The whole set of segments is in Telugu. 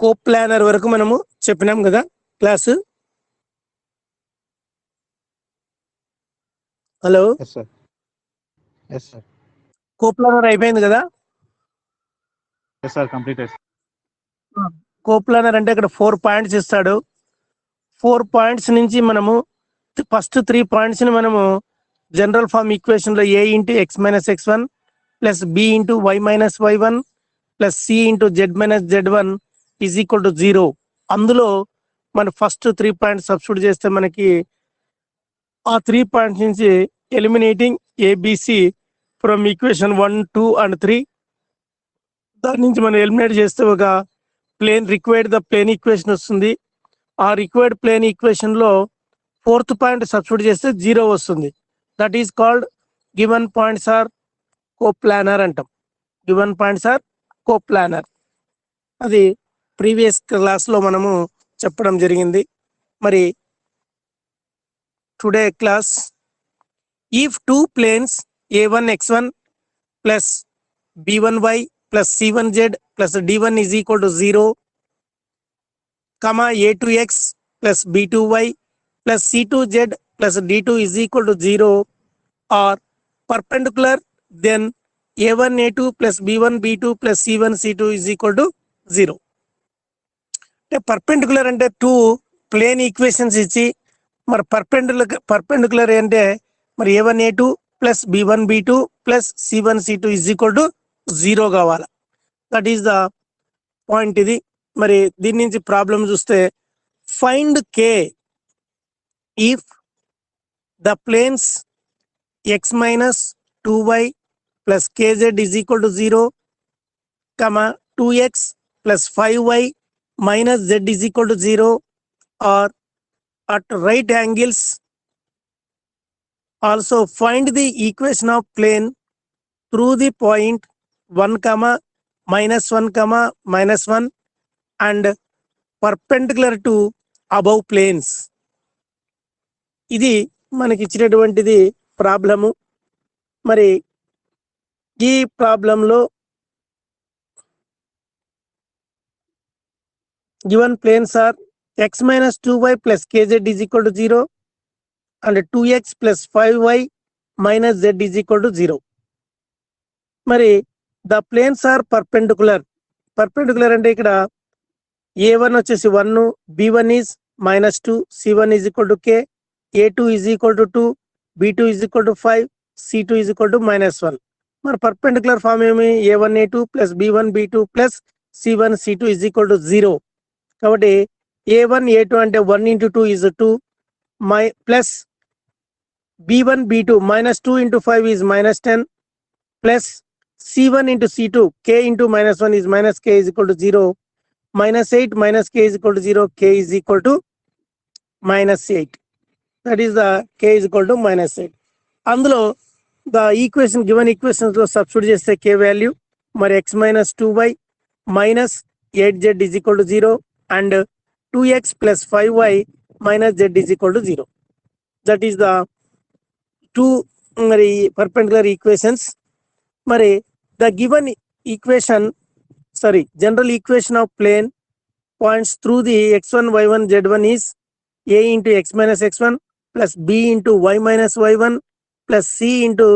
కోప్లానర్ వరకు మనము చెప్పినాం కదా క్లాసు. హలో, కోప్లానర్ అయిపోయింది కదా. కోప్లానర్ అంటే ఇక్కడ 4 పాయింట్స్ ఇస్తాడు. 4 పాయింట్స్ నుంచి మనము ఫస్ట్ 3 పాయింట్స్ ని మనము జనరల్ ఫార్మ్ ఈక్వేషన్ లో a into x minus x1 plus b into y minus y1 plus c into z minus z1 is equal to 0. అందులో మన ఫస్ట్ 3 పాయింట్స్ సబ్స్టిట్యూట్ చేస్తే మనకి ఆ 3 పాయింట్స్ నుంచి eliminating ABC from equation 1, 2 and 3, దాని నుంచి మనం ఎలిమినేట్ చేస్తే ఒక plane required the plane equation వస్తుంది. ఆ రిక్వైర్డ్ ప్లేన్ ఈక్వేషన్ లో 4th పాయింట్ సబ్స్టిట్యూట్ చేస్తే 0 వస్తుంది. That is called given points are coplanar అంటాం. Given points are coplanar. అది ప్రీవియస్ క్లాస్ లో మనము చెప్పడం జరిగింది. మరి today class, if 2 planes a1 x1 plus b1 y plus c1 z plus d1 is equal to 0, comma a2 x plus b2 y plus c2 z plus d2 is equal to 0 are perpendicular, then a1 a2 plus b1 b2 plus c1 c2 is equal to 0. అంటే పర్పెండిక్యులర్ అంటే 2 ప్లేన్ ఈక్వేషన్స్ ఇచ్చి మరి పర్పెండిక్యులర్ అంటే మరి a1 a2 plus b1 b2 plus c1 c2 is equal to 0 కావాలి. That is the point. ఇది మరి దీని నుంచి ప్రాబ్లం చూస్తే, find k if the planes x minus 2y plus kz is equal to 0, comma 2x plus 5y minus z is equal to 0 or at right angles. Also find the equation of plane through the point 1 comma minus 1 comma minus 1 and perpendicular to above planes. ఇది మనకి ఇచ్చినటువంటిది ప్రాబ్లము. మరి ఈ ప్రాబ్లంలో given planes are x minus 2y plus kz is equal to 0 and 2x plus 5y minus z is equal to 0. మరి the planes are perpendicular. Perpendicular అంటే ఇక్కడ a1 వచ్చేసి 1, b1 is minus 2, c1 is equal to k, a2 is equal to 2, b2 is equal to 5, c2 is equal to minus 1. మరి perpendicular ఫామ్ ఏమి, a1 a2 plus b1 b2 plus c1 c2 is equal to 0. కాబట్టి a1 a2 అంటే 1 into 2 is 2 plus b1 b2 minus 2 into 5 is minus 10 plus c1 into c2 k into minus 1 is minus k is equal to 0, minus 8 minus k is equal to 0, k is equal to minus 8. That is the k is equal to minus 8. అందులో the equation given equations లో సబ్స్టిట్యూట్ చేస్తే k వాల్యూ మరి x minus 2y minus 8z is equal to 0 and 2x plus 5y minus z is equal to 0. That is the two మరి perpendicular equations. మరి the given equation, general equation of plane points through the x1 y1 z1 is a into x minus x1 plus b into y minus y1 plus c into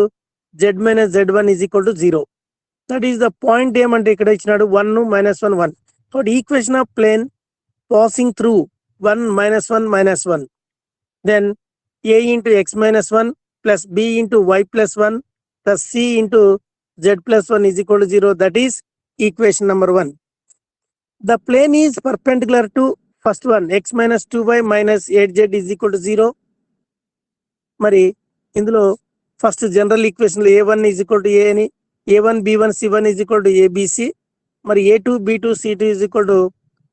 z minus z1 is equal to 0. That is the point ఏమంటే ఇక్కడ ఇచ్చినాడు 1 minus 1 1. So the equation of plane passing through 1 minus 1 minus 1, then a into x minus 1 plus b into y plus 1 plus c into z plus 1 is equal to 0. That is equation number 1. The plane is perpendicular to first one, x minus 2y minus 8z is equal to 0. మరి ఇందులో ఫస్ట్ జనరల్ ఈక్వేషన్ లో a1 is equal to a అని, a1 b1 c1 is equal to abc, మరి a2 b2 c2 is equal to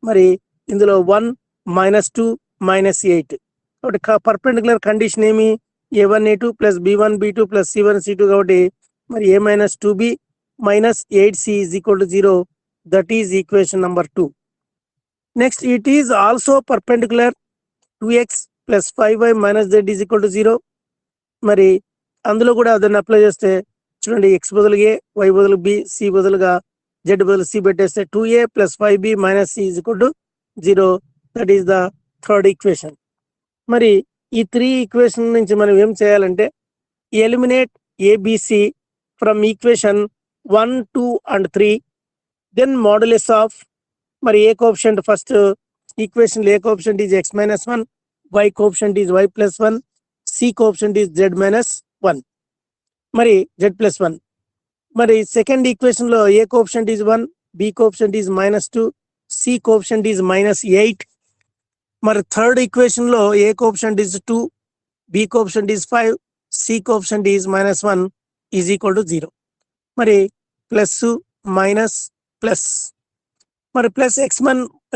మరి ఇందులో 1 minus 2 minus 8. కాబట్టి పర్పెండిక్యులర్ కండిషన్ ఏమి, a1 a2 plus b1 b2 plus c1 c2 కాబట్టి మరి a minus 2b minus 8c is equal to 0. That is equation number 2. Next, it is also perpendicular 2x plus 5y minus z is equal to 0. మరి అందులో కూడా దాన్ని అప్లై చేస్తే చూడండి, x బదులు a, y బదులు b, c బదులుగా z బదులు c పెట్టేస్తే 2a plus 5b minus c is equal to 0. That is the third equation. మరి ఈ 3 ఈక్వేషన్ నుంచి మనం ఏం చేయాలంటే eliminate ABC from equation 1, 2 and 3. Then modulus of మరి A coefficient first equation A coefficient is x minus 1, y coefficient is y plus 1, c coefficient is z minus 1, మరి z plus 1. మరి సెకండ్ ఈక్వేషన్ లో A coefficient is 1, b coefficient is -2, c coefficient is -8. మరి థర్డ్ ఈక్వేషన్ లో A coefficient is 2, b coefficient is 5, c coefficient is -1 is equal to 0. మరి ప్లస్ మైనస్ ప్లస్, మరి plus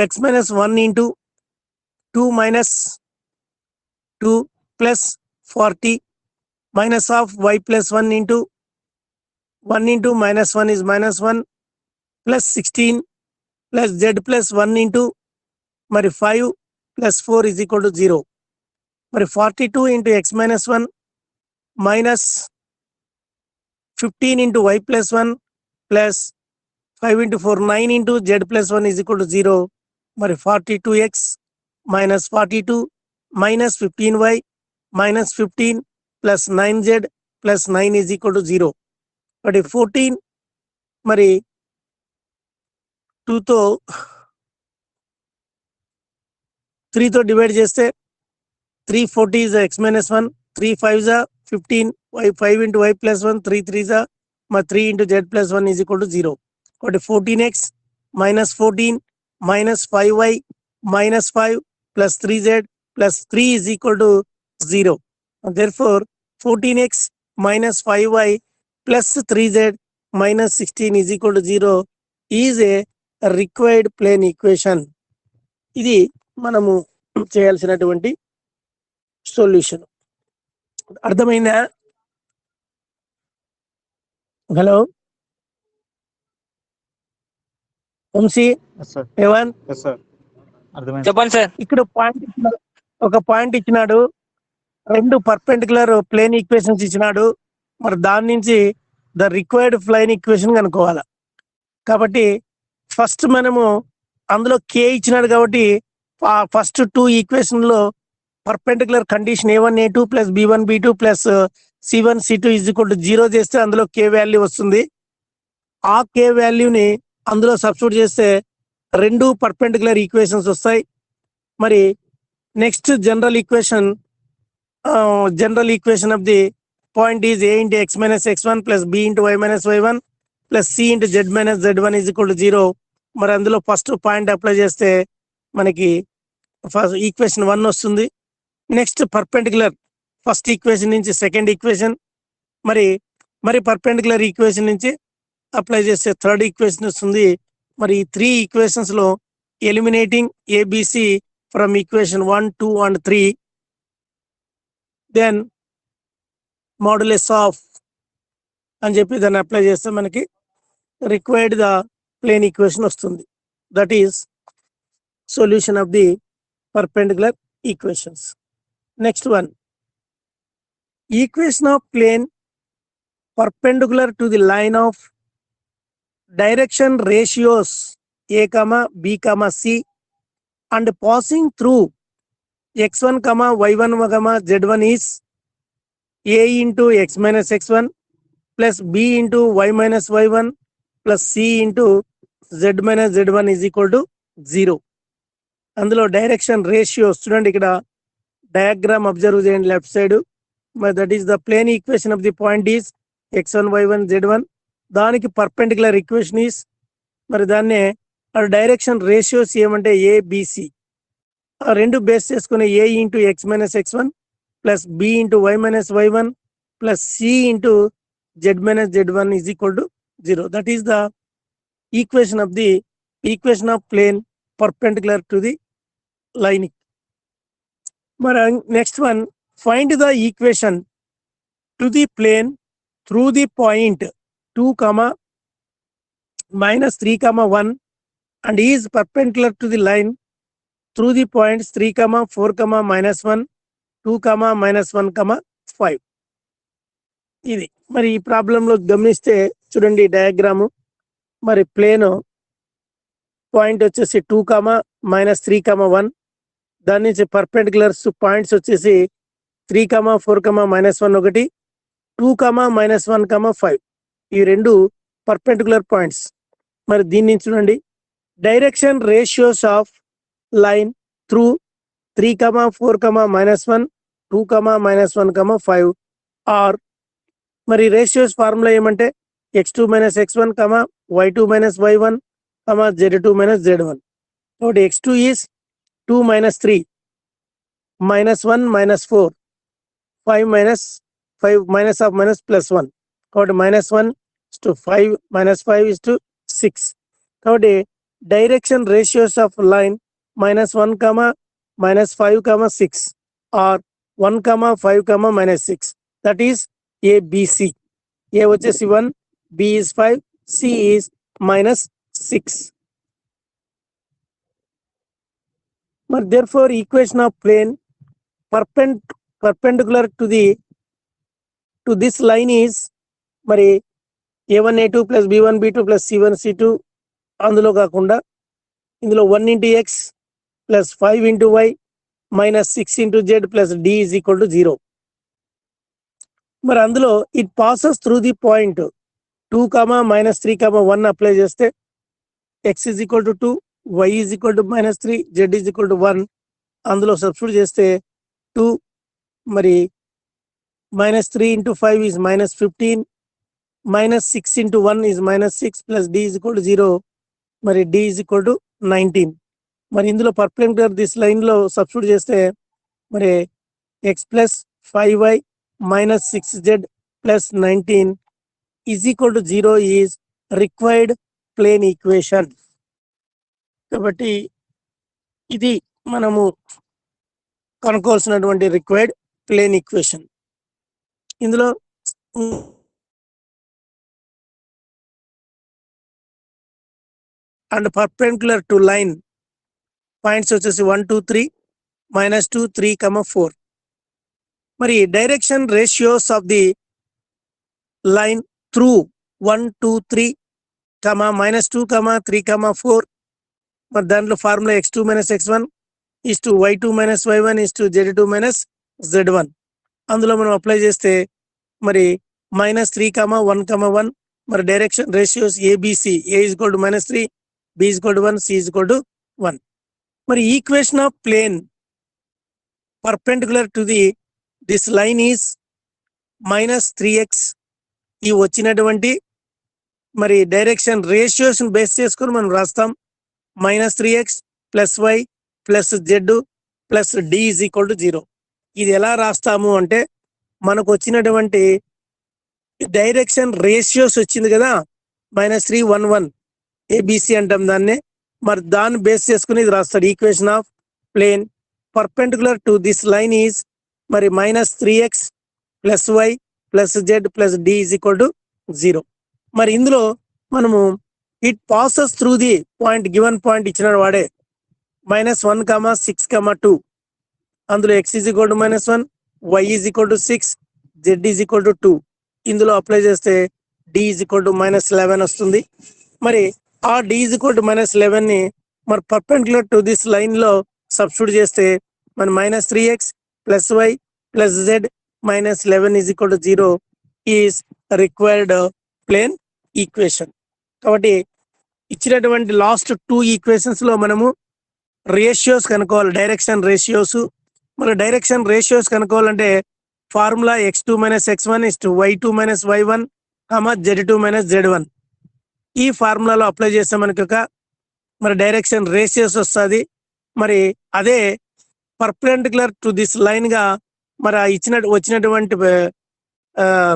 x minus 1 into 2 minus 2 plus 40 minus of y plus 1 into minus 1 is -1 plus 16 plus z plus 1 into మరి 5 plus 4 is equal to 0. మరి 42 into x minus 1 minus 15 into y plus 1 plus 5 into 4 9 into z plus 1 is equal to 0. మరి 42x minus 42 minus 15y minus 15 plus 9z plus 9 is equal to 0. మరి 14 మరి 2 తో 3 తో డివైడ్ చేస్తే 340 is x minus 1, 3 5s are 15, y 5 into y plus 1, 3 3s are మరి 3 into z plus 1 is equal to 0. కాబట్టి 14x minus 14 minus 5y minus 5 plus 3z plus 3 is equal to 0. Therefore 14x minus 5y plus 3z minus 16 is equal to 0 is a required plane equation. ఇది మనము చేయాల్సినటువంటి సొల్యూషన్. అర్థమైందా? హలో వంశీ, రేవంత్, చెప్పండి సార్. ఇక్కడ ఒక పాయింట్ ఇచ్చినాడు, 2 పర్పెండిక్యులర్ ప్లేన్ ఈక్వేషన్స్ ఇచ్చినాడు. మరి దాని నుంచి ద రిక్వైర్డ్ ప్లేన్ ఈక్వేషన్ కనుక్కోవాలి. కాబట్టి ఫస్ట్ మనము అందులో కే ఇచ్చినాడు కాబట్టి ఫస్ట్ 2 ఈక్వేషన్ లో perpendicular condition a1 a2 plus b1 b2 plus c1 c2 is equal to 0 చేస్తే అందులో కే వాల్యూ వస్తుంది. ఆ కే వాల్యూని అందులో సబ్స్టిట్యూట్ చేస్తే 2 పర్పెండిక్యులర్ ఈక్వేషన్స్ వస్తాయి. మరి next general equation of the point is a into x minus x1 plus b into y minus y1 plus c into z minus z1 is equal to 0. మరి అందులో ఫస్ట్ పాయింట్ అప్లై చేస్తే మనకి ఫస్ట్ ఈక్వేషన్ 1 వస్తుంది. నెక్స్ట్ పర్పెండిక్యులర్ ఫస్ట్ ఈక్వేషన్ నుంచి సెకండ్ ఈక్వేషన్, మరి పర్పెండిక్యులర్ ఈక్వేషన్ నుంచి అప్లై చేస్తే థర్డ్ ఈక్వేషన్ వస్తుంది. మరి 3 ఈక్వేషన్స్ లో eliminating ABC from equation 1, 2 and 3, then modulus of అని చెప్పి దాన్ని అప్లై చేస్తే మనకి రిక్వైర్డ్ ద ప్లేన్ ఈక్వేషన్ వస్తుంది. That is solution of the perpendicular equations. Next one, equation of plane perpendicular to the line of direction ratios a comma b comma c and passing through x1 comma y1 comma z1 is a into x minus x1 plus b into y minus y1 plus c into z minus z1 is equal to 0. అందులో డైరెక్షన్ రేషియోస్ చూడండి, ఇక్కడ డయాగ్రామ్ అబ్జర్వ్ చేయండి లెఫ్ట్ సైడ్. మరి that is the plane equation of the point is x1 y1 z1. దానికి పర్పెండిక్యులర్ ఈక్వేషన్ ఈస్, మరి దాన్నే డైరెక్షన్ రేషియోస్ ఏమంటే ఏబిసి. ఆ రెండు బేస్ చేసుకుని a into x minus x1 plus b into y minus y1 plus c into z minus z1 is equal to 0. That is the equation of plane perpendicular to the line. మరి next one, find the equation to the plane through the point 2, minus 3, 1 and is perpendicular to the line through the points 3, 4, minus 1, 2, minus 1, 5. ఇది మరి ఈ ప్రాబ్లంలో గమనిస్తే చూడండి డయాగ్రాము. మరి ప్లేన్ పాయింట్ వచ్చేసి 2, -3, 1. దాని నుంచి పర్పెండిక్యులర్స్ పాయింట్స్ వచ్చేసి 3, 4, -1 ఒకటి, 2, -1, 5. ఈ రెండు పర్పెండిక్యులర్ పాయింట్స్. మరి దీని నుంచి చూడండి, direction ratios of line through 3, 4, -1, 2, -1, 5 are మరి రేషియోస్ ఫార్ములా ఏమంటే x2 - x1, y2 - y1, z2 - z1. కాబట్టి x2 is 2 - 3, -1 - 4, 5 - 5 -of +1. కాబట్టి -1:5 -5:6. కాబట్టి direction ratios of line -1, -5, 6 are 1, 5, -6. That is ABC. A వచ్చేసి 1, B is 5, C is -6. మరి therefore equation of plane perpendicular to this line is మరి A1 A2 + B1 B2 + C1 C2 అందులో కాకుండా ఇందులో 1 × x + 5 × y -6 × z + d = 0. మరి అందులో it passes through the point 2, -3, 1 apply చేస్తే x = 2, y -3, z = 1. అందులో సబ్స్టిట్యూట్ చేస్తే 2 మరి -3 × 5 is -15, -6 × 1 is -6 + d = 0. మరి d = 19. మరి ఇందులో పర్పెండిక్యులర్ దిస్ లైన్ లో సబ్స్టిట్యూట్ చేస్తే మరి x + 5y - 6z + 19 = 0 is required plane equation. కాబట్టి ఇది మనము కనుక్కోవాల్సినటువంటి రిక్వైర్డ్ ప్లేన్ ఈక్వేషన్. ఇందులో and perpendicular to line points వచ్చేసి 1, 2, 3, -2, 3, 4. మరి direction ratios of the line through 1, 2, 3, -2, 3, 4. మరి దాంట్లో formula x2 - x1 y2 - y1 z2 - z1. అందులో మనం అప్లై చేస్తే మరి -3, 1, 1. మరి direction ratios ABC, A = -3, B = 1, C = 1. మరి equation of plane perpendicular to this line is -3x. ఈ వచ్చినటువంటి మరి డైరెక్షన్ రేషియోస్ బేస్ చేసుకొని మనం రాస్తాం. -3x + y + z + d = 0. ఇది ఎలా రాస్తాము అంటే మనకు వచ్చినటువంటి డైరెక్షన్ రేషియోస్ వచ్చింది కదా, -3, 1, 1 ABC అంటాం దాన్ని. మరి దాన్ని బేస్ చేసుకుని ఇది రాస్తాడు. Equation of plane perpendicular to this line is మరి -3x + y + z + d = 0. మరి ఇందులో మనము it passes through the point, given point ఇచ్చిన వాడే -1, 6, 2. అందులో x = -1, y = 6, z = 2. ఇందులో అప్లై చేస్తే d = -11 వస్తుంది. మరి ఆ d = -11 ని మరి పర్పెండిక్యులర్ టు దిస్ లైన్ లో సబ్స్టిట్యూట్ చేస్తే మన -3x + y + z -11 = 0 is required plane equation. కాబట్టి ఇచ్చినటువంటి లాస్ట్ 2 ఈక్వేషన్స్ లో మనము రేషియోస్ కనుక్కోవాలి, డైరెక్షన్ రేషియోస్. మన డైరెక్షన్ రేషియోస్ కనుక్కోవాలంటే formula x2 - x1 y2 - y1, z2 - z1. ఈ ఫార్ములాలో అప్లై చేస్తే మనకి ఒక మరి డైరెక్షన్ రేషియోస్ వస్తుంది. మరి అదే పర్పెండిక్యులర్ టు దిస్ లైన్ గా మరి వచ్చినటువంటి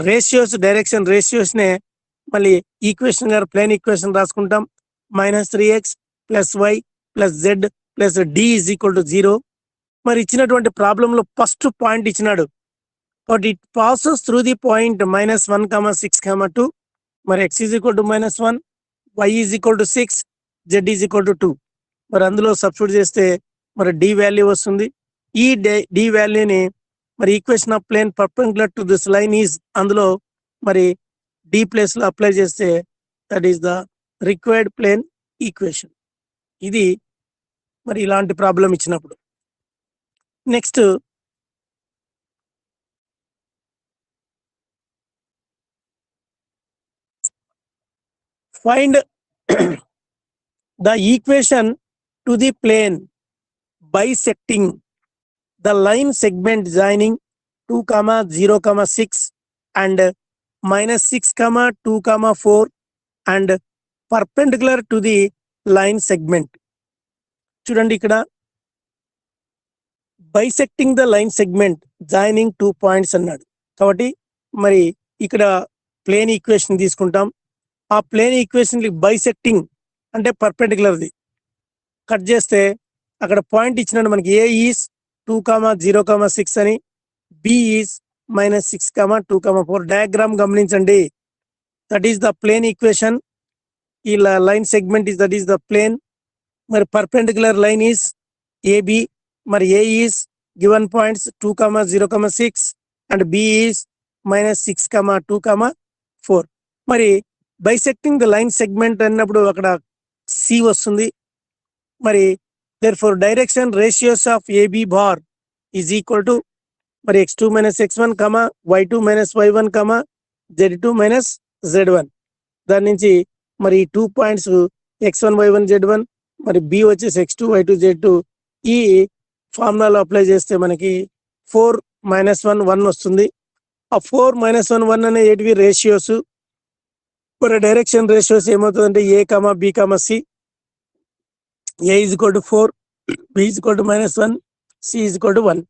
రేషియోస్, డైరెక్షన్ రేషియోస్ నే మళ్ళీ ఈక్వేషన్ గారు ప్లేన్ ఈక్వేషన్ రాసుకుంటాం. -3x + y + z + d = 0. మరి ఇచ్చినటువంటి ప్రాబ్లంలో ఫస్ట్ పాయింట్ ఇచ్చినాడు. But it passes through the point -1, 6, 2. మరి x = -1, y = 6, z = 2. మరి అందులో సబ్స్టిట్యూట్ చేస్తే మరి d వాల్యూ వస్తుంది. ఈ d వాల్యూని మరి equation of plane perpendicular to this line is అందులో మరి d ప్లేస్ లో అప్లై చేస్తే that is the required plane equation. ఇది మరి ఇలాంటి ప్రాబ్లం ఇచ్చినప్పుడు. Next find the equation to the plane bisecting the line segment joining 2, 0, 6 and -6, 2, 4 and perpendicular to the line segment. చూడండి ఇక్కడ bisecting the line segment joining 2 points అన్నాడు. కాబట్టి మరి ఇక్కడ ప్లేన్ ఈక్వేషన్ తీసుకుంటాం. ఆ ప్లేన్ ఈక్వేషన్ బైసెక్టింగ్ అంటే పర్పెండిక్యులర్ది కట్ చేస్తే అక్కడ పాయింట్ ఇచ్చినాడు మనకి. ఏ ఈస్ 2, 0, 6 అని, బి ఈస్ -6, 2, 4. డయాగ్రామ్ గమనించండి. That is the plane equation. ఈ line segment is that is the plane. మరి పర్పెండిక్యులర్ లైన్ ఈస్ ఏబి. మరి A is given points 2, 0, 6 and B is -6, 2, 4. మరి బైసెక్టింగ్ ద లైన్ సెగ్మెంట్ అన్నప్పుడు అక్కడ సి వస్తుంది. మరి therefore direction ratios of AB bar is equal to మరి x2 - x1, y2 - y1, z2 - z1. దాని నుంచి మరి 2 పాయింట్స్ x1, y1, z1, మరి b వచ్చేసి x2, y2, z2. ఈ ఫార్ములాలో అప్లై చేస్తే మనకి 4 - 1 1 వస్తుంది. ఆ 4 - 1 1 అనే ఏటివి రేషియోస్. మరి డైరెక్షన్ రేషియోస్ ఏమవుతుందంటే a, b, c. a is equal to 4, b is equal to -1, c is equal to 1.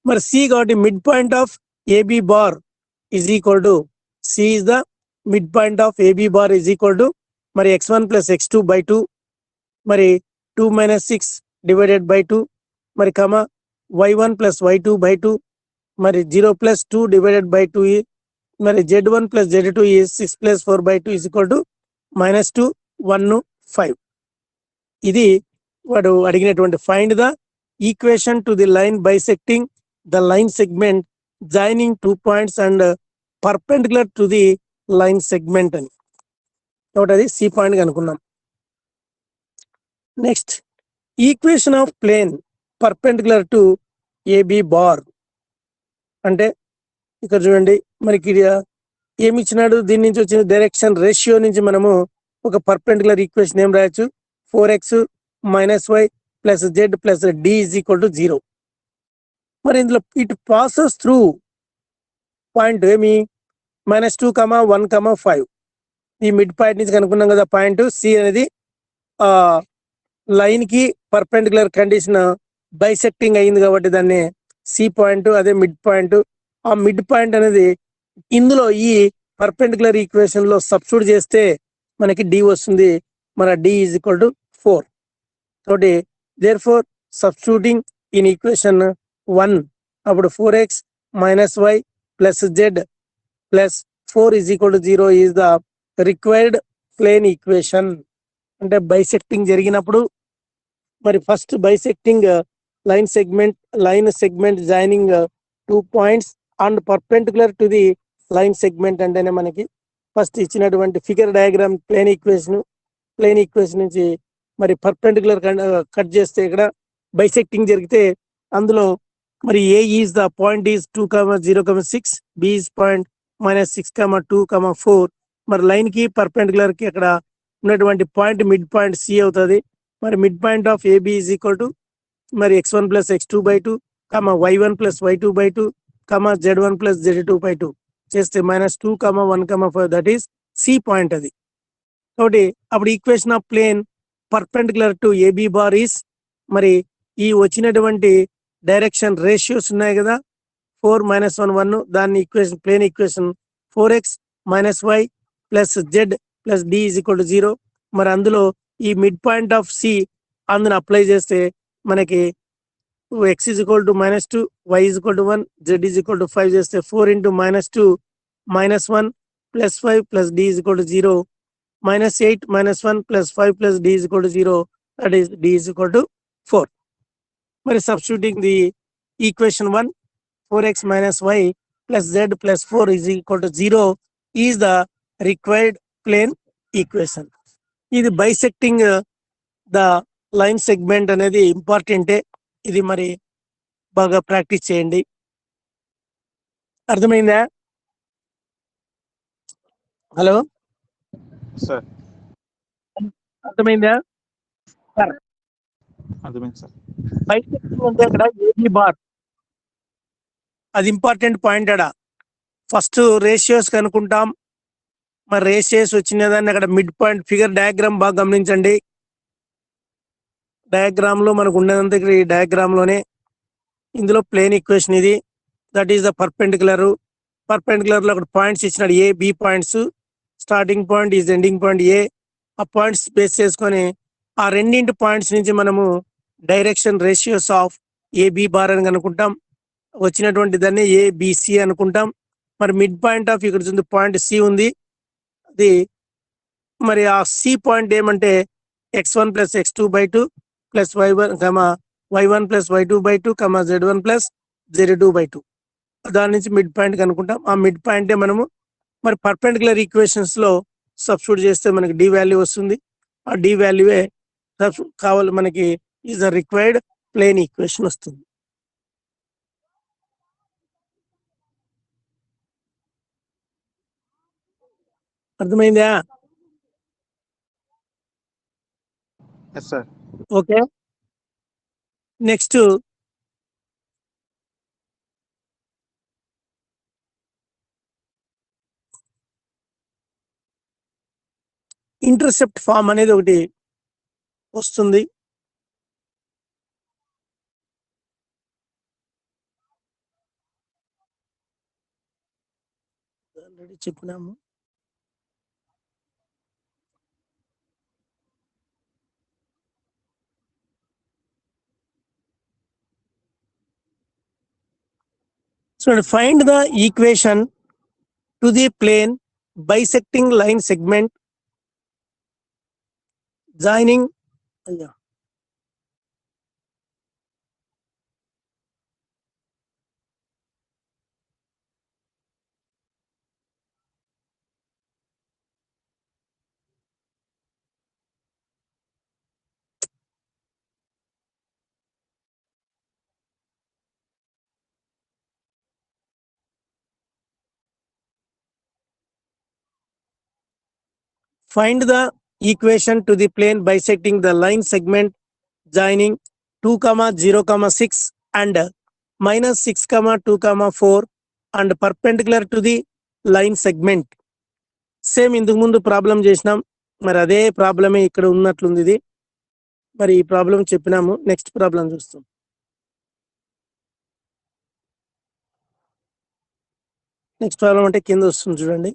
మరి c కాబట్టి mid point of AB bar is equal to c is the mid point of AB bar is equal to మరి x1 + x2 by 2 మరి 2 - 6 divided by 2 మరి y1 + y2 by 2 మరి 0 + 2 divided by 2 మరి z1 + z2 is 6 + 4 by 2 is equal to -2, 1, 5. ఇది వాడు అడిగినటువంటి find the equation to the line bisecting the line segment joining 2 points and perpendicular to the line segment అని. కాబట్టి అది సి పాయింట్ అనుకున్నాం. Next equation of plane perpendicular to AB bar అంటే ఇక్కడ చూడండి మనకి ఏమి ఇచ్చినాడు. దీని నుంచి వచ్చిన డైరెక్షన్ రేషియో నుంచి మనము ఒక పర్పెండిక్యులర్ ఈక్వేషన్ ఏం రాయొచ్చు. 4x - y + z + d = 0. మరి ఇందులో ఇట్ పాసెస్ త్రూ పాయింట్ ఏమి -2, 1, 5. ఈ మిడ్ పాయింట్ నుంచి కనుక్కున్నాం కదా పాయింట్ సి అనేది లైన్ కి పర్పెండిక్యులర్ కండిషన్ బైసెక్టింగ్ అయింది కాబట్టి దాన్ని సి పాయింట్, అదే మిడ్ పాయింట్. ఆ మిడ్ పాయింట్ అనేది ఇందులో ఈ పర్పెండిక్యులర్ ఈక్వేషన్ లో సబ్స్టిట్యూట్ చేస్తే మనకి డి వస్తుంది. మన డి ఈజ్ ఈక్వల్ టు 4. కాబట్టి therefore substituting in equation 1 అప్పుడు 4x - y + z + 4 is equal to 0 is the required plane equation. అంటే బైసెక్టింగ్ జరిగినప్పుడు మరి first bisecting line segment joining 2 points and perpendicular to the line segment అంటేనే మనకి ఫస్ట్ ఇచ్చినటువంటి ఫిగర్ డయాగ్రామ్ ప్లేన్ ఈక్వేషన్ నుంచి మరి పర్పెండిక్యులర్ కట్ చేస్తే ఇక్కడ బైసెక్టింగ్ జరిగితే అందులో మరి A is the point is 2, 0, 6, B is point -6, 2, 4. మరి లైన్ కి పర్పెండిక్యులర్ కి అక్కడ ఉన్నటువంటి పాయింట్ మిడ్ పాయింట్ సి అవుతుంది. మరి mid point of AB is equal to మరి x1 + x2 by 2, y1 + y2 by 2, z1 + z2 by 2 చేస్తే -2, 1, 5 దట్ ఈస్ సి పాయింట్ అది. కాబట్టి అప్పుడు equation of plane perpendicular to AB bar is మరి ఈ వచ్చినటువంటి డైరెక్షన్ రేషియోస్ ఉన్నాయి కదా 4 - 1 1 దాన్ని equation plane equation 4x - y + z + d = 0. మరి అందులో ఈ మిడ్ పాయింట్ ఆఫ్ సి అందులో అప్లై చేస్తే మనకి x = -2, y = 1, z = 5 చేస్తే 4 × -2 - 1 + 5 + d = 0, -8 - 1 + 5 + d = 0, that is d = 4. మరి substituting the equation 1 4x - y + z + 4 is equal to 0 is the required plane equation. ఇది బైసెక్టింగ్ ద లైన్ సెగ్మెంట్ అనేది ఇంపార్టెంటే. ఇది మరి బాగా ప్రాక్టీస్ చేయండి. అర్థమైందా? హలో, సార్ అర్థమైందా? అర్థమైంది సార్. బైసెక్టింగ్ అంటే అక్కడ ఏబి బార్, అది ఇంపార్టెంట్ పాయింట్. అక్కడ ఫస్ట్ రేషియోస్ కనుక్కుంటాం. మరి రేషియోస్ వచ్చిన దాన్ని అక్కడ మిడ్ పాయింట్ ఫిగర్ డయాగ్రామ్ బాగా గమనించండి. డయాగ్రామ్ లో మనకు ఉండేదంతా ఇక్కడ ఈ డయాగ్రామ్ లోనే. ఇందులో ప్లేన్ ఈక్వేషన్ ఇది, that is the perpendicular. Perpendicular లో అక్కడ పాయింట్స్ ఇచ్చినాడు, A B points. Starting point is ending point A. ఆ పాయింట్స్ బేస్ చేసుకొని ఆ రెండింటి పాయింట్స్ నుంచి మనము direction ratios of AB bar అని అనుకుంటాం. వచ్చినటువంటి దాన్ని ఏబిసి అనుకుంటాం. మరి మిడ్ పాయింట్ ఆఫ్ ఇక్కడ ఉంది పాయింట్ సి ఉంది, అది మరి ఆ సి పాయింట్ ఏమంటే x1 plus x2/2 plus y1 plus y2/2 z1 plus z2/2. దాని నుంచి మిడ్ పాయింట్ కనుక్కుంటాం. ఆ మిడ్ పాయింటే మనము మరి పర్పెండిక్యులర్ ఈక్వేషన్స్ లో సబ్స్టిట్యూట్ చేస్తే మనకి డి వాల్యూ వస్తుంది. ఆ డి వాల్యూవే కావాలి మనకి is the required plane equation వస్తుంది. అర్థమైందా? Yes sir. Okay, next intercept form అనేది ఒకటి వస్తుంది. ఆల్రెడీ చెప్పినాము. So find the equation to the plane bisecting line segment joining. Find the equation to the plane bisecting the line segment joining 2, 0, 6 and minus 6, 2, 4 and perpendicular to the line segment. Same ఇందుకు ముందు ప్రాబ్లం చేసినాం, మరి అదే ప్రాబ్లమే ఇక్కడ ఉన్నట్లుంది. ఇది మరి ఈ ప్రాబ్లం చెప్పినాము. నెక్స్ట్ ప్రాబ్లం చూస్తాం. నెక్స్ట్ ప్రాబ్లం అంటే కింద వస్తుంది చూడండి.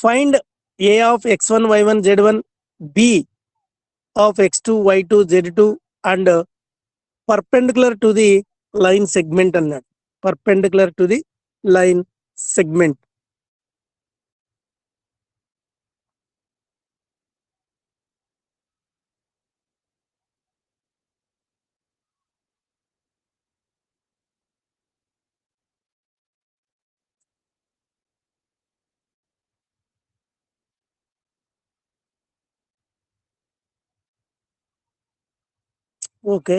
Find A of x1 y1 z1 b of x2 y2 z2 and perpendicular to the line segment అన్నాడు. Perpendicular to the line segment. Okay,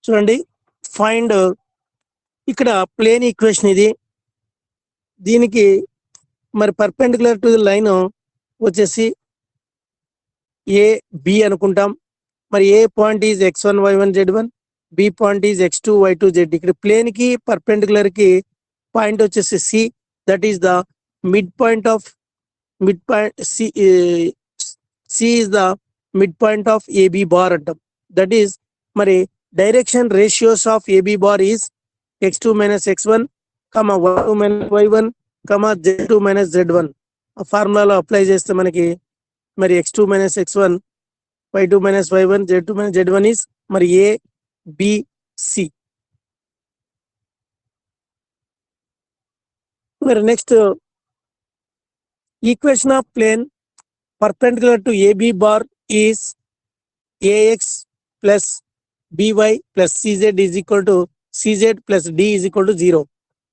చూడండి. ఫైండ్ ఇక్కడ ప్లేన్ ఈక్వేషన్ ఇది. దీనికి మరి పర్పెండిక్యులర్ టు ది లైన్ వచ్చేసి ఏ బి అనుకుంటాం. మరి A point is x1 y1 z1, B point is x2 y2 z. ఇక్కడ ప్లేన్ కి పర్పెండిక్యులర్ కి పాయింట్ వచ్చేసి C, that is the mid point of C is the mid point of AB bar అంటాం. దట్ ఈస్ మరి direction ratios of AB bar is x2 minus x1, y2 minus y1, z2 minus z1. ఆ ఫార్ములాలో అప్లై చేస్తే మనకి మరి x2 minus x1, y2 minus y1, z2 minus z1 is మరి ఏ బి సి. మరి next equation of plane perpendicular to AB bar is a x plus by plus CZ is equal to CZ plus D is equal to 0.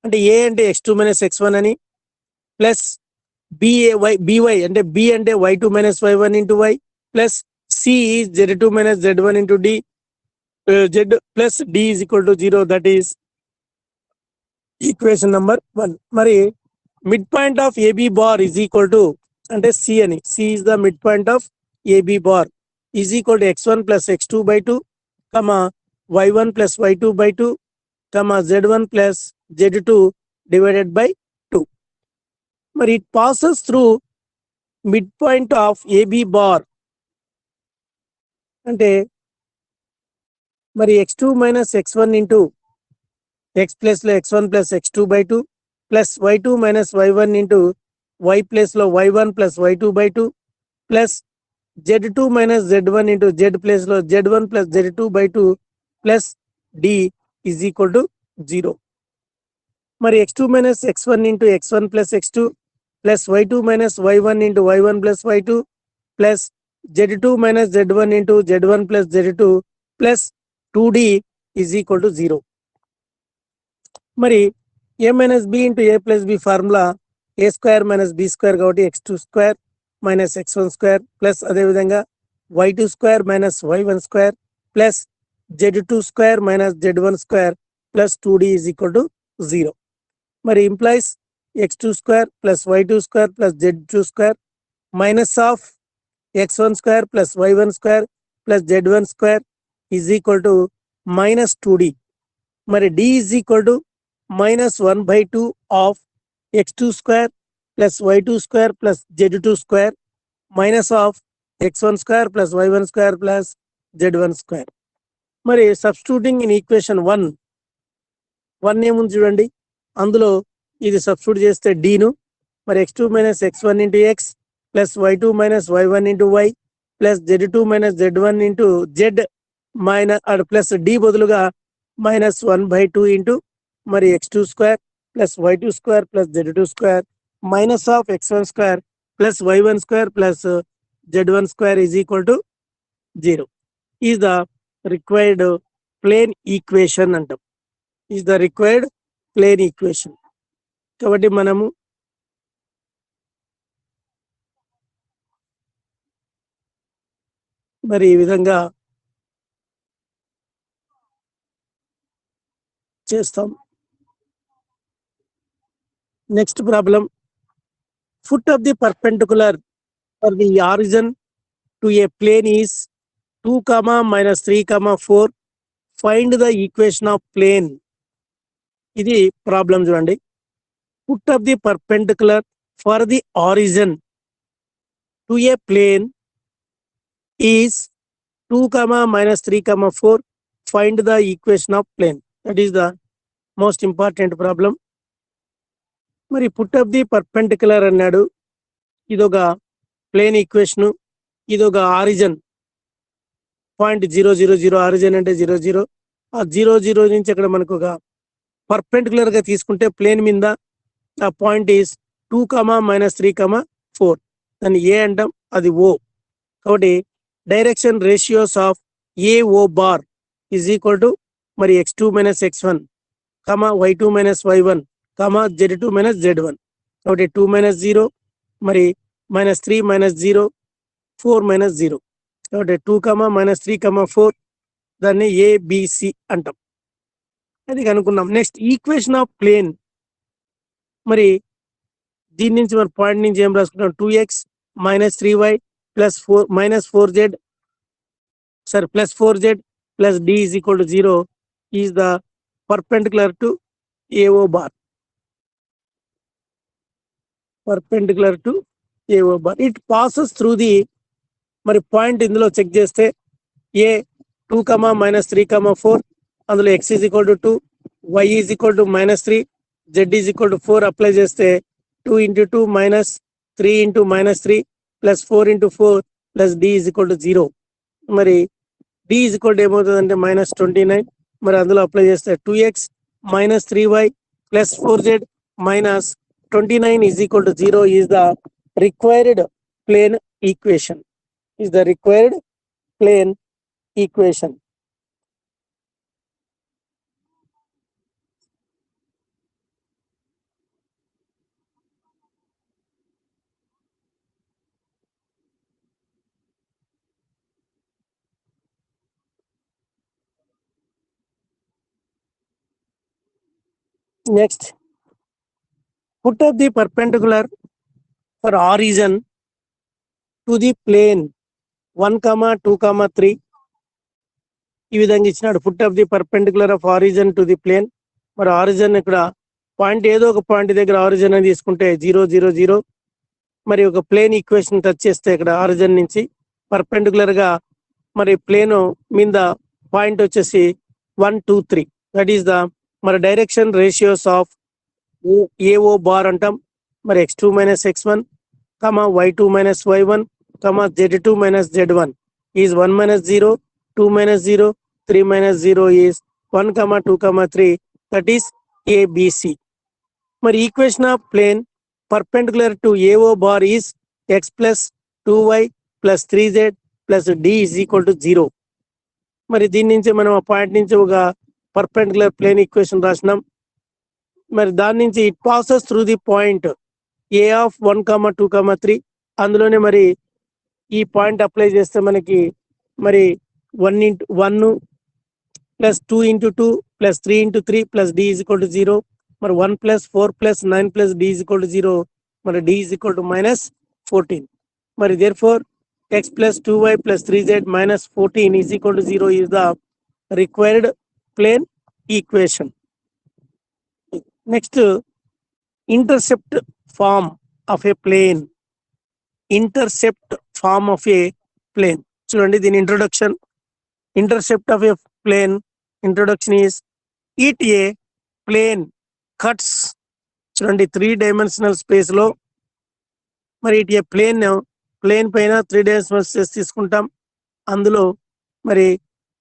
అంటే ఏ అంటే x2 మైనస్ x1 అని, ప్లస్ by అంటే b అంటే y2 minus y1 into y, plus c is z2 minus z1 into d, z plus d is equal to 0. That is equation number 1. మరి mid point of AB bar is equal to అంటే సి అని, C is the mid point of AB bar is equal to x1 plus x2 by 2, y1 plus y2 by 2, z1 plus z2 divided by 2. మరి it passes through mid point of AB bar అంటే మరి x2 minus x1 into x plus లో x1 plus x2 by 2, plus y2 minus y1 into y plus లో y1 plus y2 by 2, plus z2 minus z1 into z plus లో z1 plus z2 by 2, plus d is equal to 0. మరి x2 minus x1 into x1 plus x2, plus y2 minus y1 into y1 plus y2, plus z2 minus z1 into z1 plus z2, plus 2d is equal to 0. మరి a minus B into A plus B formula A square minus B square కాబట్టి x2 square minus x1 square, plus అదేవిధంగా y2 square minus y1 square, plus z2 square minus z1 square, plus 2d is equal to 0. మరి implies x2 square plus y2 square plus z2 square minus of x1 square plus y1 square plus z1 square is equal to minus 2d. మరి d is equal to minus 1/2 of x2 square plus y2 square plus z2 square minus of x1 square plus y1 square plus z1 square. మరి సబ్స్టిట్యూటింగ్ ఇన్ ఈక్వేషన్ 1 ఏముంది చూడండి, అందులో ఇది సబ్స్టిట్యూట్ చేస్తే డీను, మరి x2 minus x1 into x plus y2 minus y1 into y plus z2 minus z1 into z minus plus D బదులుగా మైనస్ 1/2 ఇంటూ మరి x2 square plus y2 square plus z2 square minus of x1 square plus y1 square plus z1 square is equal to 0. Is the required plane equation అంటాం. Is the required plane equation. కాబట్టి మనము మరి ఈ విధంగా చేస్తాం. Next problem, foot of the perpendicular for the origin to a plane is 2, -3, 4. Find the equation of plane. ఇది ప్రాబ్లం చూడండి. Foot of the perpendicular for the origin to a plane is 2, -3, 4. Find the equation of plane. That is the most important problem. మరి పుట్ ఆఫ్ ది పర్పెండిక్యులర్ అన్నాడు, ఇదొక ప్లేన్ ఈక్వేషన్, ఇదొక ఆరిజిన్ పాయింట్ 0, 0, 0. ఆరిజిన్ అంటే 0, 0. ఆ 0, 0 నుంచి అక్కడ మనకు ఒక పర్పెండిక్యులర్ గా తీసుకుంటే ప్లేన్ మీద ఆ పాయింట్ ఈస్ 2, -3, 4. దాన్ని ఏ అంటాం, అది ఓ. కాబట్టి direction ratios of AO bar is equal to మరి x2 minus x1, y2 minus y1, z2 minus z1. కాబట్టి 2 మైనస్ 0, మరి -3 మైనస్ 0, 4 మైనస్ 0. కాబట్టి 2, -3, 4 దాన్ని ఏబిసి అంటాం. అది కనుక్కున్నాం. Next equation of plane. మరి దీని నుంచి మన పాయింట్ నుంచి ఏం రాసుకుంటాం, 2x - 3y plus 4z plus 4z plus d is equal to 0 is the perpendicular to AO bar. Perpendicular to AO bar. It passes through the, మరి పాయింట్ ఇందులో చెక్ చేస్తే ఏ 2, -3, 4, అందులో x is equal to 2, y is equal to -3, z is equal to 4 apply చేస్తే 2 into 2 -3 into -3 plus 4 into 4 plus d is equal to 0. మరి d ఈజ్ ఈక్వల్ టు ఏమవుతుందంటే -29. మరి అందులో అప్లై చేస్తే 2x - 3y plus 4z minus 29 is equal to 0 is the required plane equation. Is the required plane equation. Next, put up the perpendicular for origin to the plane 1, 2, 3. ఈ విధంగా ఇచ్చినాడు. Put up the perpendicular of origin to the plane. మరి ఆరిజిన్ ఇక్కడ పాయింట్ ఏదో ఒక పాయింట్ దగ్గర ఆరిజిన్ అని తీసుకుంటే 0, 0, 0. మరి ఒక ప్లేన్ ఈక్వేషన్ టచ్ చేస్తే ఇక్కడ ఆరిజిన్ నుంచి పర్పెండిక్యులర్ గా మరి ప్లేన్ మీద పాయింట్ వచ్చేసి 1, 2, 3. దట్ ఈస్ ద మరి direction ratios of AO bar అంటాం. మరి x2 minus x1 y2 minus y1 z2 minus z1 is 1 minus 0, 2 minus 0, 3 minus 0 is 1, 2, 3. That is ABC. మరి equation of plane perpendicular to AO bar is x plus 2y plus 3z plus d is equal to 0. మరి దీని నుంచి మనం ఆ పాయింట్ నుంచి ఒక పర్పెండిక్యులర్ ప్లేన్ ఈక్వేషన్ రాసినాం. మరి దాని నుంచి it passes through the point A of 1, 2, 3. అందులోనే మరి ఈ పాయింట్ అప్లై చేస్తే మనకి మరి 1 into 1 plus 2 into 2 plus 3 into 3 plus d is equal to 0. మరి 1 plus 4 plus 9 plus d is equal to 0. మరి d is equal to minus 14. మరి therefore x plus 2y plus 3z minus 14 is equal to 0 is the required plane equation. Next, intercept form of a plane. Intercept form of a plane. చూడండి దీని introduction. Intercept of a plane introduction is it a plane cuts చూడండి 3-dimensional space లో మరి ఇట్ ఏ ప్లేన్ పైన 3-dimensional space తీసుకుంటాం. అందులో మరి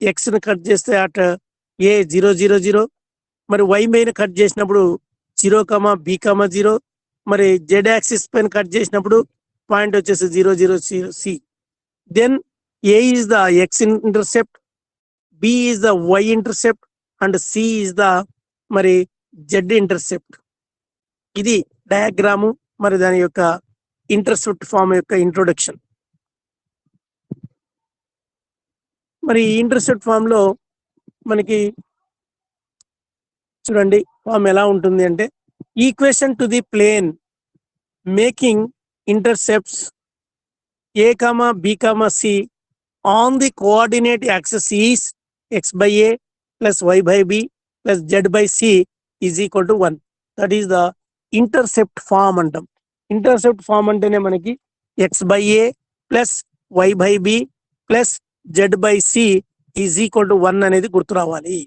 x ని కట్ చేస్తే అట్ a 0, 0, 0. మరి y పైన కట్ చేసినప్పుడు 0, b, 0. మరి z యాక్సిస్ పైన కట్ చేసినప్పుడు పాయింట్ వచ్చేసి 0, 0, 0, c. దెన్ a is the x intercept, B is the y intercept and C is the మరి z intercept. ఇది డయాగ్రాము మరి దాని యొక్క ఇంటర్సెప్ట్ ఫామ్ యొక్క ఇంట్రొడక్షన్. మరి ఇంటర్సెప్ట్ ఫామ్ లో మనకి చూడండి ఫామ్ ఎలా ఉంటుంది అంటే equation to the plane making intercepts A, B, C on the coordinate axis is x by a plus y by b plus z by c is equal to 1. That is the intercept form అంటాం. ఇంటర్సెప్ట్ ఫామ్ అంటేనే మనకి x by a plus y by b plus z by c is equal to 1 అనేది గుర్తు రావాలి.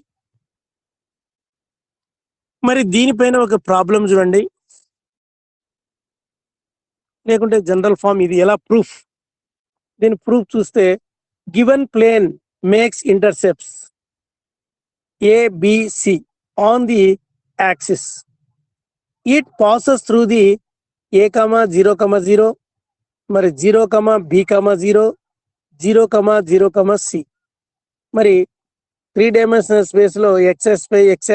మరి దీనిపైన ఒక ప్రాబ్లం చూడండి, లేకుంటే జనరల్ ఫామ్ ఇది ఎలా ప్రూఫ్. దీని ప్రూఫ్ చూస్తే given plane makes intercepts A, B, C on the axis. It passes through the A, 0, 0, మరి 0, B, 0, 0, 0, C. మరి 3-dimensional space లో x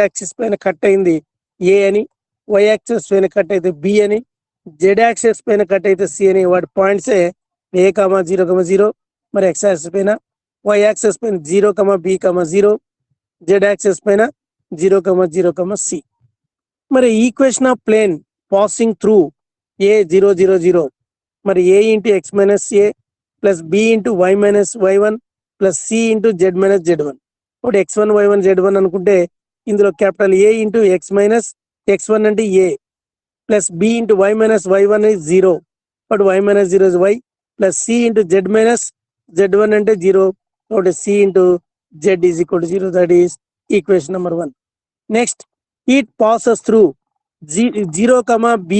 యాక్సిస్ పైన కట్ అయింది A అని, y యాక్సిస్ పైన కట్ అయితే B అని, z యాక్సిస్ పైన కట్ అయితే C అని. వాటి పాయింట్సే A, 0, 0. మరి x యాక్సిస్ పైన, y యాక్సిస్ పైన 0, b, 0, z యాక్సిస్ పైన 0, 0, c. మరి equation of plane passing through a 0, 0, 0. మరి a into x minus a plus b into y minus y1 plus c into z minus z1. ఇప్పుడు x1 y1 z1 అనుకుంటే ఇందులో capital a into x minus x1 అంటే a plus b into y minus y1 is 0. But y minus 0 is y plus c into z minus z1 అంటే 0. కాబట్టి c into z is equal to 0. That is equation number 1. Next, it passes through 0, b,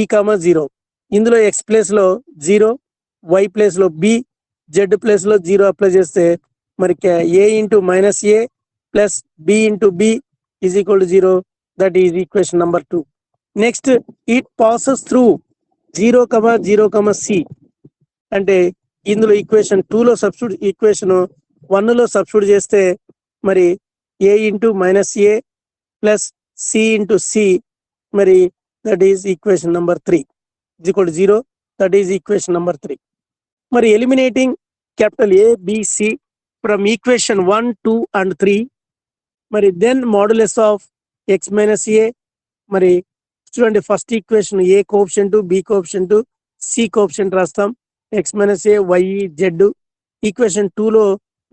0. ఇందులో x ప్లేస్ లో 0, y ప్లేస్ లో b, z ప్లేస్ లో 0 అప్లై చేస్తే మరి a into minus a plus b into b is equal to 0. That is equation number 2. Next, it passes through 0, 0, c. అంటే ఇందులో ఈక్వేషన్ 2లో సబ్స్టిట్యూట్, ఈక్వేషన్ 1లో సబ్స్టిట్యూట్ చేస్తే మరి a into minus a plus c into c, మరి that is equation number 3 is equal to 0. That is equation number 3. మరి eliminating capital A, B, C from equation 1, 2 and 3. మరి దెన్ modulus of x minus a మరి చూడండి, first equation A coefficient, B coefficient, C coefficient రాస్తాం. X minus A, y, z. Equation 2 లో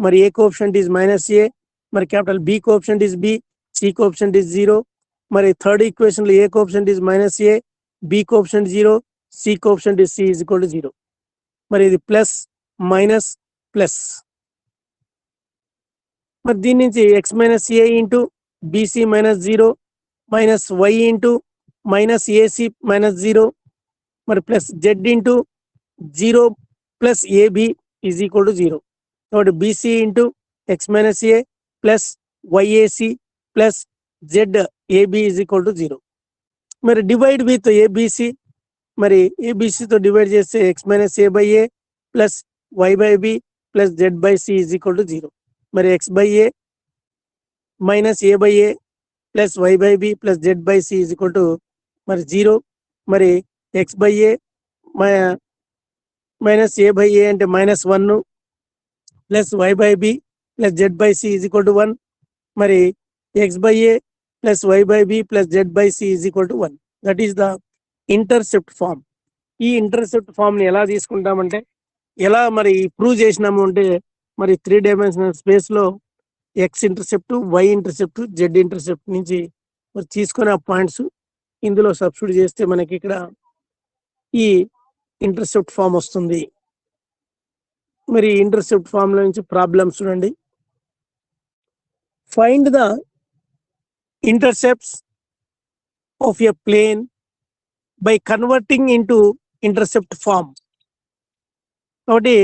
మరి A coefficient is minus A, మరి capital B coefficient is B, C coefficient is 0. మరి థర్డ్ ఈక్వేషన్ లో A coefficient is minus A, B coefficient 0, C coefficient is c is equal to 0. మరి ఇది ప్లస్ మైనస్ ప్లస్. మరి దీని నుంచి x minus a into b c minus 0 minus y into minus a c minus 0 మరి plus z into 0 plus a b is equal to 0. కాబట్టి b c into x minus a plus y a c plus z a b is equal to 0. మరి డివైడ్ విత్ ఏబిసి, మరి ఏబిసితో డివైడ్ చేస్తే x minus A by A plus y by B plus z by C is equal to 0. మరి x by A minus A by A plus y by B plus z by C is equal to మరి 0. మరి x by A minus A by A అంటే minus 1 plus y by B plus z by C is equal to 1. మరి x by A plus y by B plus z by C is equal to 1. That is the intercept form. ఈ ఇంటర్సెప్ట్ ఫామ్ ని ఎలా తీసుకుంటామంటే, ఎలా మరి ప్రూవ్ చేసినాము అంటే, మరి 3 డైమెన్షనల్ స్పేస్ లో x intercept, y intercept, z intercept నుంచి మరి తీసుకునే పాయింట్స్ ఇందులో సబ్స్టిట్యూట్ చేస్తే మనకి ఇక్కడ ఈ ఇంటర్సెప్ట్ ఫామ్ వస్తుంది. మరి ఇంటర్సెప్ట్ ఫామ్ లో నుంచి ప్రాబ్లమ్స్ చూడండి. Find the intercepts of a plane by converting into intercept form. కాబట్టి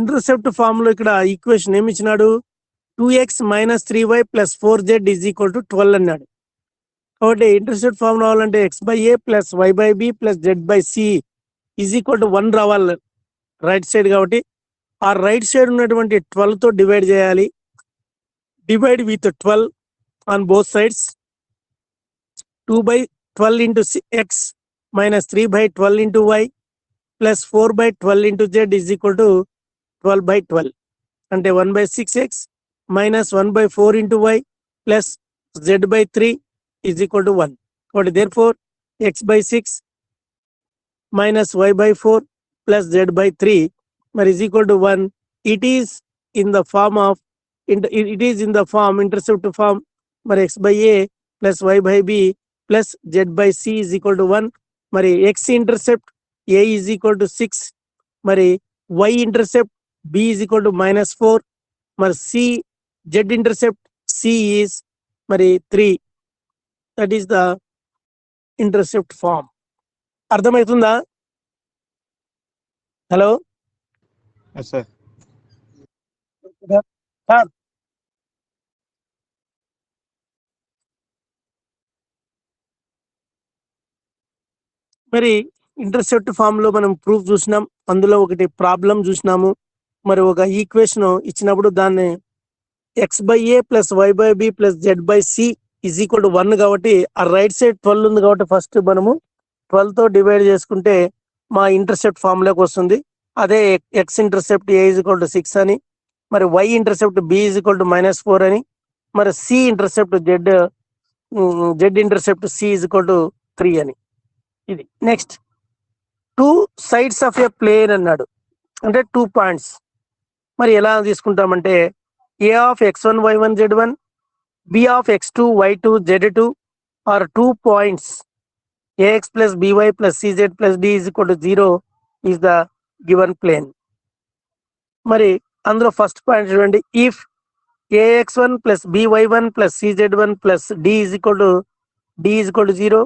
ఇంటర్సెప్ట్ ఫామ్ లో ఇక్కడ ఈక్వేషన్ ఏమి ఇచ్చినాడు, 2x minus 3y plus 4z is equal to 12 అన్నాడు. కాబట్టి ఇంటర్సెప్ట్ ఫామ్ రావాలంటే x by A plus y by B plus z by C is equal to 1 రావాలి రైట్ సైడ్. కాబట్టి ఆ రైట్ సైడ్ ఉన్నటువంటి 12 తో డివైడ్ చేయాలి. Divide with 12 on both sides. 2 by 12 into x minus 3 by 12 into y plus 4 by 12 into z is equal to 12 by 12. అంటే 1 by 6x minus 1 by 4 into y plus z by 3 is equal to 1. But therefore x by 6 minus y by 4 plus z by 3 is equal to 1. It is in the form of intercept form. X by a plus y by b plus z by c is equal to 1. మరి x intercept a is equal to 6. మరి y intercept b is equal to -4. మరి c z intercept c is మరి 3. That is the intercept form. అర్థమవుతుందా? Hello Yes, sir. సార్, మరి ఇంటర్సెప్ట్ ఫామ్ లో మనం ప్రూఫ్ చూసినాం. అందులో ఒకటి ప్రాబ్లం చూసినాము. మరి ఒక ఈక్వేషన్ ఇచ్చినప్పుడు దాన్ని x by A plus y by B plus z by C is equal to 1 కాబట్టి ఆ రైట్ సైడ్ 12 ఉంది కాబట్టి ఫస్ట్ మనము 12 తో డివైడ్ చేసుకుంటే మా ఇంటర్సెప్ట్ ఫామ్ లోకి వస్తుంది. అదే x intercept A is equal to 6 అని, మరి y intercept B is equal to -4 అని, మరి C intercept z intercept C is equal to 3 అని. ఇది next 2 sides of A plane అన్నాడు, అంటే 2 పాయింట్స్. మరి ఎలా తీసుకుంటామంటే A of x1 y1 z1 b of x2 y2 z2 are 2 points ax plus by plus cz plus d is equal to 0 is the given plane. మరి అందులో ఫస్ట్ పాయింట్ చూడండి, if ax1 plus by1 plus cz1 plus d is equal to 0,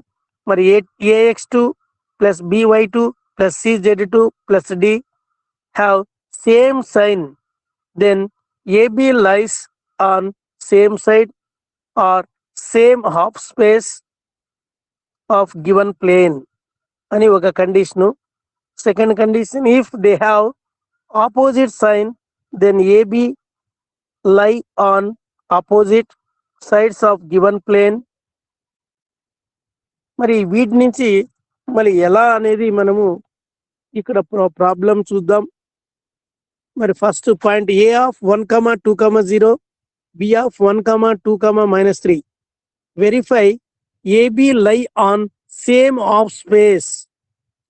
మరి ax2 plus by2 plus cz2 plus d have same sign, then AB lies on same side or same half space of given plane అని ఒక condition. Second condition, if they have opposite sign then AB lie on opposite sides of given plane. మరి వీటి నుంచి మరి ఎలా అనేది మనము ఇక్కడ ప్రాబ్లం చూద్దాం. మరి first point a of 1, 2, 0 b of 1, 2, -3 verify AB lie on same half space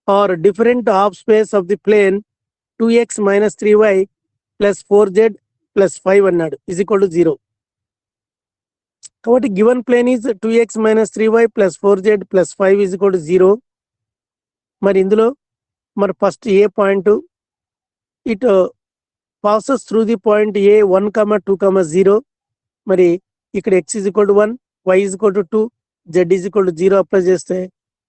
or different half space of the plane 2x minus 3y plus 4z plus 5 అన్నాడు is equal to 0. కాబట్టి given plane is 2x minus 3y plus 4z plus 5 is equal to 0. మరి ఇందులో మరి first A point it passes through the point A 1, 2, 0. మరి ఇక్కడ x is equal to 1, y is equal to 2, z is equal to 0 apply చేస్తే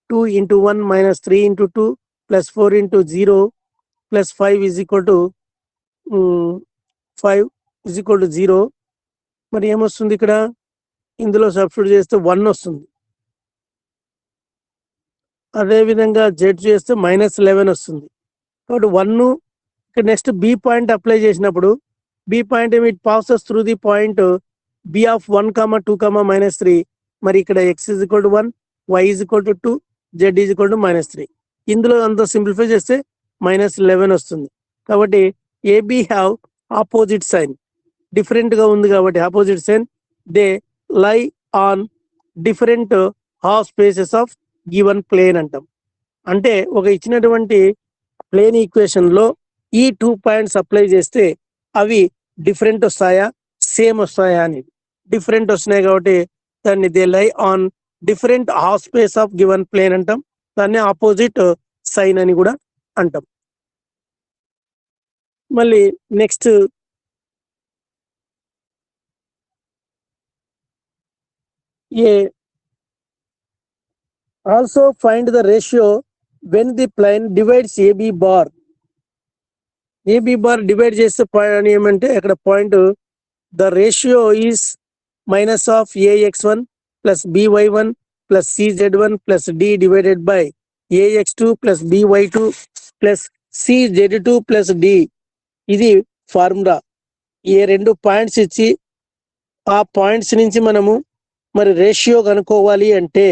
2 into 1 minus 3 into 2 plus 4 into 0 plus 5 is equal to 5 is equal to 0. మరి ఏమొస్తుంది ఇక్కడ ఇందులో సబ్స్టిట్యూట్ చేస్తే 1 వస్తుంది. అదేవిధంగా z చేస్తే -11 వస్తుంది. కాబట్టి 1 ఇక్కడ నెక్స్ట్ బి పాయింట్ అప్లై చేసినప్పుడు b point it passes through the point b of 1, 2, -3. మరి ఇక్కడ x is equal to 1, y is equal to 2, z is equal to -3. ఇందులో అంత సింప్లిఫై చేస్తే -11 వస్తుంది. కాబట్టి a b have opposite sign, different గా ఉంది కాబట్టి opposite sign they lie on different half spaces of given plane అంటాం. అంటే ఒక ఇచ్చినటువంటి ప్లేన్ ఈక్వేషన్ లో ఈ 2 పాయింట్స్ అప్లై చేస్తే అవి డిఫరెంట్ వస్తాయా సేమ్ వస్తాయా అని. డిఫరెంట్ వస్తున్నాయి కాబట్టి దాన్ని they lie on different half space of given plane అంటాం. దాన్ని ఆపోజిట్ సైన్ అని కూడా అంటాం. మళ్ళీ next a also find the ratio when the plane divides a b bar. A b bar divide చేస్తే పాయింట్ ఏమంటే ఇక్కడ point the ratio is minus of ax1 plus by1 plus cz1 plus d divided by ax2 plus by2 plus cz2 plus d. ఇది ఫార్ములా. ఏ 2 పాయింట్స్ ఇచ్చి ఆ పాయింట్స్ నుంచి మనము మరి రేషియో కనుక్కోవాలి అంటే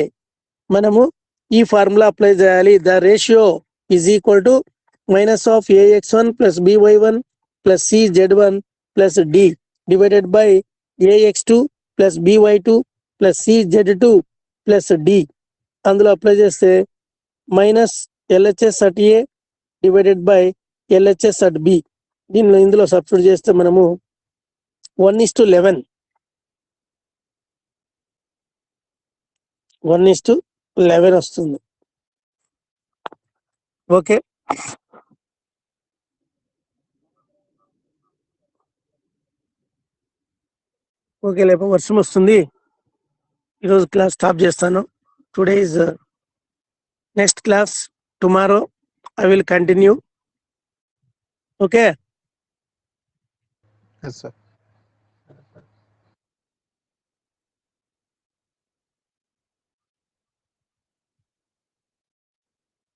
మనము ఈ ఫార్ములా అప్లై చేయాలి. The ratio is equal to minus of ax1 plus by1 plus cz1 plus d divided by ax2 plus by2 plus cz2 plus d. అందులో అప్లై చేస్తే minus LHS at a divided by LHS at b. దీనిలో ఇందులో సబ్స్టిట్యూట్ చేస్తే మనము 1:11 1:11 వస్తుంది. ఓకే, ఓకే లేప వర్షం వస్తుంది. ఈరోజు క్లాస్ స్టాప్ చేస్తాను. Today is next class, tomorrow I will continue. Okay Yes, sir.